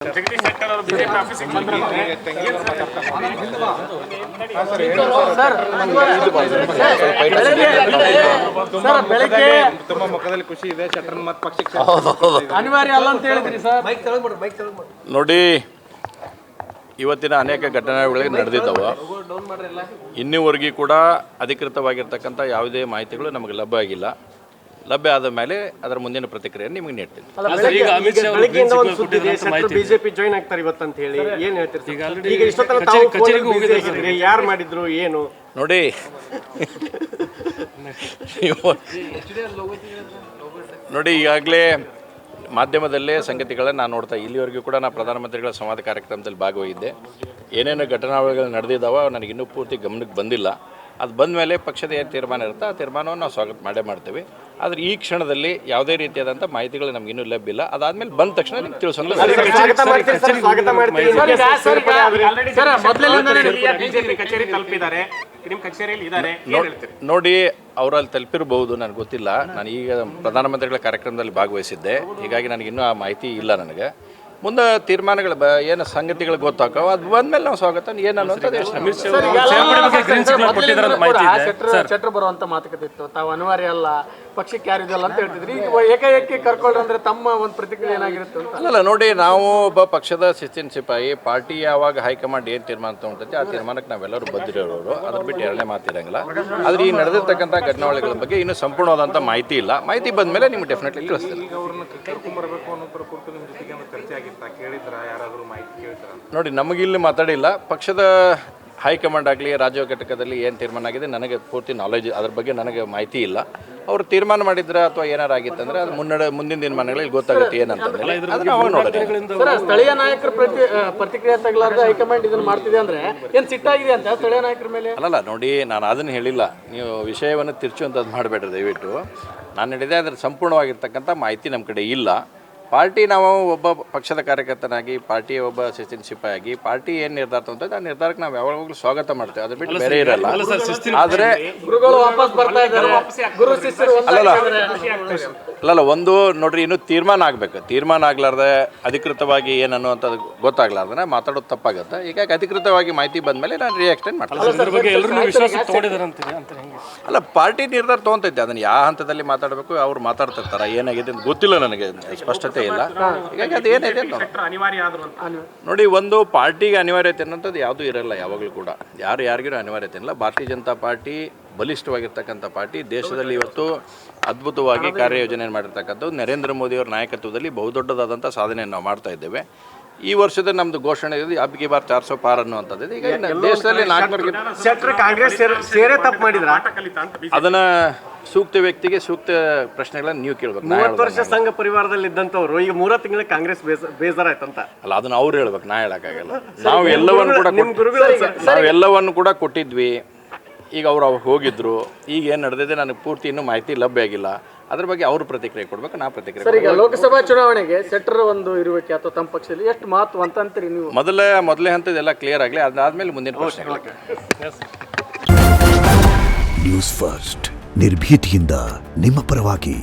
ಜಗದೀಶ್ ಶೆಟ್ಟರ್ ಅವರು ಬಿಜೆಪಿ ಆಫೀಸಿಗೆ ಬಂದಿದ್ದಾರೆ. ತುಂಬ ಮುಖದಲ್ಲಿ ಖುಷಿ ಇದೆ. ಶೆಟ್ಟರ್ ಮತ್ತು ಪಕ್ಷಕ್ಕೆ ಅನಿವಾರ್ಯ ಅಲ್ಲ ಅಂತ ಹೇಳಿದ್ರಿ ಸರ್. ನೋಡಿ, ಇವತ್ತಿನ ಅನೇಕ ಘಟನೆಗಳು ನಡೆದಿದ್ದಾವೆ. ಇನ್ನೂವರೆಗೂ ಕೂಡ ಅಧಿಕೃತವಾಗಿರ್ತಕ್ಕಂಥ ಯಾವುದೇ ಮಾಹಿತಿಗಳು ನಮಗೆ ಲಭ್ಯ ಆಗಿಲ್ಲ. ಲಭ್ಯ ಆದ ಮೇಲೆ ಅದರ ಮುಂದಿನ ಪ್ರತಿಕ್ರಿಯೆ ನಿಮಗೆ ನೀಡ್ತೀನಿ. ಬಿಜೆಪಿ ಜಾಯಿನ್ ಆಗ್ತಾರೆ ಇವತ್ತಂತ ಹೇಳಿ ಏನ್ ಹೇಳ್ತೀರಿ? ಈಗ ಇಷ್ಟೊತ್ತನ ತಾವು ಕಚೇರಿಗೆ ಹೋಗಿದ್ರಿ, ಯಾರು ಮಾಡಿದ್ರು ಏನು ನೋಡಿ, ನೋಡಿ ಈಗಾಗಲೇ ಮಾಧ್ಯಮದಲ್ಲೇ ಸಂಗತಿಗಳನ್ನು ನಾನು ನೋಡ್ತಾ ಇಲ್ಲಿವರೆಗೂ ಕೂಡ ನಾನು ಪ್ರಧಾನಮಂತ್ರಿಗಳ ಸಂವಾದ ಕಾರ್ಯಕ್ರಮದಲ್ಲಿ ಭಾಗವಹಿಸಿದ್ದೆ. ಏನೇನು ಘಟನಾವಳಿಗಳು ನಡೆದಿದ್ದಾವೆ ನನಗಿನ್ನೂ ಪೂರ್ತಿ ಗಮನಕ್ಕೆ ಬಂದಿಲ್ಲ. ಅದು ಬಂದ ಮೇಲೆ ಪಕ್ಷದ ಏನು ತೀರ್ಮಾನ ಇರುತ್ತೆ ಆ ತೀರ್ಮಾನವನ್ನು ನಾವು ಸ್ವಾಗತ ಮಾಡ್ತೇವೆ. ಆದರೆ ಈ ಕ್ಷಣದಲ್ಲಿ ಯಾವುದೇ ರೀತಿಯಾದಂಥ ಮಾಹಿತಿಗಳು ನಮ್ಗೆ ಇನ್ನೂ ಲಭ್ಯ ಇಲ್ಲ. ಅದಾದಮೇಲೆ ಬಂದ ತಕ್ಷಣ ನಿಮ್ಗೆ ತಿಳಿಸೋಣ. ನೋಡಿ, ಅವರಲ್ಲಿ ತಲುಪಿರಬಹುದು, ನನಗೆ ಗೊತ್ತಿಲ್ಲ. ನಾನು ಈಗ ಪ್ರಧಾನಮಂತ್ರಿಗಳ ಕಾರ್ಯಕ್ರಮದಲ್ಲಿ ಭಾಗವಹಿಸಿದ್ದೆ, ಹೀಗಾಗಿ ನನಗಿನ್ನೂ ಆ ಮಾಹಿತಿ ಇಲ್ಲ. ನನಗೆ ಮುಂದೆ ತೀರ್ಮಾನಗಳು ಏನು ಸಂಗತಿಗಳು ಗೊತ್ತಾಗೋ ಅದು ಬಂದ್ಮೇಲೆ ನಾವು ಸ್ವಾಗತ ಏನು ಅನ್ನೋದು ಶೆಟ್ಟರ್ ಬರುವಂತ ಮಾತುಕತೆ ಇತ್ತು. ತಾವು ಅನಿವಾರ್ಯ ಅಲ್ಲ, ಪಕ್ಷಕ್ಕೆ ಯಾರು ಇದಲ್ಲ ಅಂತ ಹೇಳ್ತಿದ್ರಿ. ಈಗ ಏಕಾಏಕಿ ಕರ್ಕೊಂಡ್ರೆ ಅಂದ್ರೆ ತಮ್ಮ ಒಂದು ಪ್ರತಿಕ್ರಿಯೆ ಏನಾಗಿರುತ್ತೆ ಅಂತ. ಅಲ್ಲ, ನೋಡಿ, ನಾವು ಒಬ್ಬ ಪಕ್ಷದ ಶಿಸ್ತಿನ ಸಿಪಾಯಿ. ಪಾರ್ಟಿ ಯಾವಾಗ ಹೈಕಮಾಂಡ್ ಏನು ತೀರ್ಮಾನ ತಗೊಂತೈತಿ ಆ ತೀರ್ಮಾನಕ್ಕೆ ನಾವೆಲ್ಲರೂ ಬದ್ಧರಿರೋರು. ಅದ್ರ ಬಿಟ್ಟು ಎರಡನೇ ಮಾತಿರಂಗಿಲ್ಲ. ಆದರೆ ಈ ನಡೆದಿರ್ತಕ್ಕಂಥ ಘಟನಾವಳಿಗಳ ಬಗ್ಗೆ ಇನ್ನೂ ಸಂಪೂರ್ಣವಾದಂಥ ಮಾಹಿತಿ ಇಲ್ಲ. ಮಾಹಿತಿ ಬಂದ ಮೇಲೆ ನಿಮ್ಗೆ ಡೆಫಿನೆಟ್ಲಿ ತಿಳಿಸ್ತೀನಿ. ನೋಡಿ, ನಮಗಿಲ್ಲಿ ಮಾತಾಡಿಲ್ಲ. ಪಕ್ಷದ ಹೈಕಮಾಂಡ್ ಆಗಲಿ ರಾಜ್ಯ ಘಟಕದಲ್ಲಿ ಏನು ತೀರ್ಮಾನ ಆಗಿದೆ ನನಗೆ ಪೂರ್ತಿ ನಾಲೆಜ್, ಅದ್ರ ಬಗ್ಗೆ ನನಗೆ ಮಾಹಿತಿ ಇಲ್ಲ. ಅವರು ತೀರ್ಮಾನ ಮಾಡಿದ್ರೆ ಅಥವಾ ಏನಾರು ಆಗಿತ್ತಂದ್ರೆ ಅದು ಮುಂದಿನ ದಿನಮಾನಗಳಲ್ಲಿ ಗೊತ್ತಾಗುತ್ತೆ ಏನಂತಂದ್ರೆ ಅದನ್ನ ಅವಾಗ ನೋಡೋಣ. ಸ್ಥಳೀಯ ನಾಯಕರ ಪ್ರತಿಕ್ರಿಯೆ ತಗಲಾರ್ದೆ ಹೈಕಮಾಂಡ್ ಇದನ್ನು ಮಾಡ್ತಿದೆ ಅಂದ್ರೆ ಏನು ಸಿಟ್ಟಾಗಿದೆ ಅಂತ ಸ್ಥಳೀಯ ನಾಯಕರ ಮೇಲೆ? ಅಲ್ಲಲ್ಲ, ನೋಡಿ, ನಾನು ಅದನ್ನು ಹೇಳಿಲ್ಲ. ನೀವು ವಿಷಯವನ್ನು ತಿರ್ಚುವಂಥದ್ದು ಮಾಡಬೇಡ್ರಿ ದಯವಿಟ್ಟು. ನಾನು ಹೇಳಿದೆ ಅದರ ಸಂಪೂರ್ಣವಾಗಿರ್ತಕ್ಕಂಥ ಮಾಹಿತಿ ನಮ್ಮ ಕಡೆ ಇಲ್ಲ. ಪಾರ್ಟಿ ನಾವು ಒಬ್ಬ ಪಕ್ಷದ ಕಾರ್ಯಕರ್ತನಾಗಿ, ಪಾರ್ಟಿಯ ಒಬ್ಬ ಶಿಸ್ತಿನ ಸಿಪಾಯಿಯಾಗಿ ಪಾರ್ಟಿ ಏನು ನಿರ್ಧಾರ ತಗೊಂತೈತೆ ಆ ನಿರ್ಧಾರಕ್ಕೆ ನಾವು ಯಾವಾಗಲೂ ಸ್ವಾಗತ ಮಾಡ್ತೇವೆ. ಅದ್ರ ಬಿಟ್ಟು ಬೇರೆ ಇರಲ್ಲ. ಆದರೆ ಅಲ್ಲಲ್ಲ, ಒಂದು ನೋಡ್ರಿ, ಇನ್ನೂ ತೀರ್ಮಾನ ಆಗಬೇಕು. ತೀರ್ಮಾನ ಆಗ್ಲಾರ್ದೆ ಅಧಿಕೃತವಾಗಿ ಏನು ಅನ್ನುವಂಥದ್ದು ಗೊತ್ತಾಗ್ಲಾರ್ದೆ ಮಾತಾಡೋದು ತಪ್ಪಾಗುತ್ತೆ. ಹೀಗಾಗಿ ಅಧಿಕೃತವಾಗಿ ಮಾಹಿತಿ ಬಂದ ಮೇಲೆ ನಾನು ರಿಯಾಕ್ಷನ್ ಮಾಡ್ತೀನಿ. ಅಲ್ಲ, ಪಾರ್ಟಿ ನಿರ್ಧಾರ ತೊಗೊತೈತೆ. ಅದನ್ನು ಯಾವ ಹಂತದಲ್ಲಿ ಮಾತಾಡಬೇಕು ಅವ್ರು ಮಾತಾಡ್ತಿರ್ತಾರೆ. ಏನಾಗಿದೆ ಅಂತ ಗೊತ್ತಿಲ್ಲ ನನಗೆ, ಸ್ಪಷ್ಟತೆ ಇಲ್ಲ. ಹೀಗಾಗಿ ಅದು ಏನಿದೆ ನೋಡಿ, ಒಂದು ಪಾರ್ಟಿಗೆ ಅನಿವಾರ್ಯತೆ ಅನ್ನೋಂಥದ್ದು ಯಾವುದೂ ಇರಲ್ಲ. ಯಾವಾಗಲೂ ಕೂಡ ಯಾರಿಗೂ ಅನಿವಾರ್ಯತೆ ಇಲ್ಲ. ಭಾರತೀಯ ಜನತಾ ಪಾರ್ಟಿ ಬಲಿಷ್ಠವಾಗಿರ್ತಕ್ಕಂಥ ಪಾರ್ಟಿ. ದೇಶದಲ್ಲಿ ಇವತ್ತು ಅದ್ಭುತವಾಗಿ ಕಾರ್ಯಯೋಜನೆ ಮಾಡಿರ್ತಕ್ಕಂಥದ್ದು ನರೇಂದ್ರ ಮೋದಿಯವರ ನಾಯಕತ್ವದಲ್ಲಿ ಬಹುದೊಡ್ಡದಾದಂಥ ಸಾಧನೆಯನ್ನು ನಾವು ಮಾಡ್ತಾ ಇದ್ದೇವೆ. ಈ ವರ್ಷದ ನಮ್ಮದು ಘೋಷಣೆ ಇದೆ ಅಬ್ ಕಿ ಬಾರ್ 400 ಪಾರ್ ಅನ್ನುವಂಥದ್ದು. ಈಗ ದೇಶದಲ್ಲಿ 400 ಕಾಂಗ್ರೆಸ್ ಸೇರೇ ತಪ್ಪು ಮಾಡಿದ್ರ ಅದನ್ನ ಸೂಕ್ತ ವ್ಯಕ್ತಿಗೆ ಸೂಕ್ತ ಪ್ರಶ್ನೆಗಳನ್ನು ನೀವು ಕೇಳ್ಬೇಕು. 30 ವರ್ಷ ಸಂಘ ಪರಿವಾರದಲ್ಲಿ ಇದ್ದಂಥವ್ರು ಈಗ 3 ತಿಂಗಳ ಕಾಂಗ್ರೆಸ್ ಬೇಜಾರಾಯ್ತಂತ. ಅಲ್ಲ, ಅದನ್ನ ಅವ್ರು ಹೇಳ್ಬೇಕು, ನಾ ಹೇಳಕ್ಕಾಗಲ್ಲ. ನಾವು ಎಲ್ಲವನ್ನು ಕೂಡ ಕೊಟ್ಟಿದ್ವಿ. ಈಗ ಅವ್ರು ಹೋಗಿದ್ರು. ಈಗ ಏನು ನಡೆದಿದೆ ನನಗೆ ಪೂರ್ತಿ ಇನ್ನೂ ಮಾಹಿತಿ ಲಭ್ಯ ಆಗಿಲ್ಲ. ಅದ್ರ ಬಗ್ಗೆ ಅವರು ಪ್ರತಿಕ್ರಿಯೆ ಕೊಡ್ಬೇಕು, ನಾ ಪ್ರತಿಕ್ರಿಯೆ. ಈಗ ಲೋಕಸಭಾ ಚುನಾವಣೆಗೆ ಶೆಟ್ಟರ್ ಒಂದು ಇರುವಿಕೆ ಅಥವಾ ತಮ್ಮ ಪಕ್ಷದಲ್ಲಿ ಎಷ್ಟು ಮಹತ್ವ ಅಂತ ಅಂತೀರಿ ನೀವು? ಮೊದಲೇ ಹಂತದೆಲ್ಲ ಕ್ಲಿಯರ್ ಆಗಲಿ, ಅದಾದ್ಮೇಲೆ ಮುಂದಿನ ಪ್ರಶ್ನೆಗಳಿಗೆ. ನ್ಯೂಸ್ ಫಸ್ಟ್, ನಿರ್ಭೀತಿಯಿಂದ ನಿಮ್ಮ ಪರವಾಗಿ.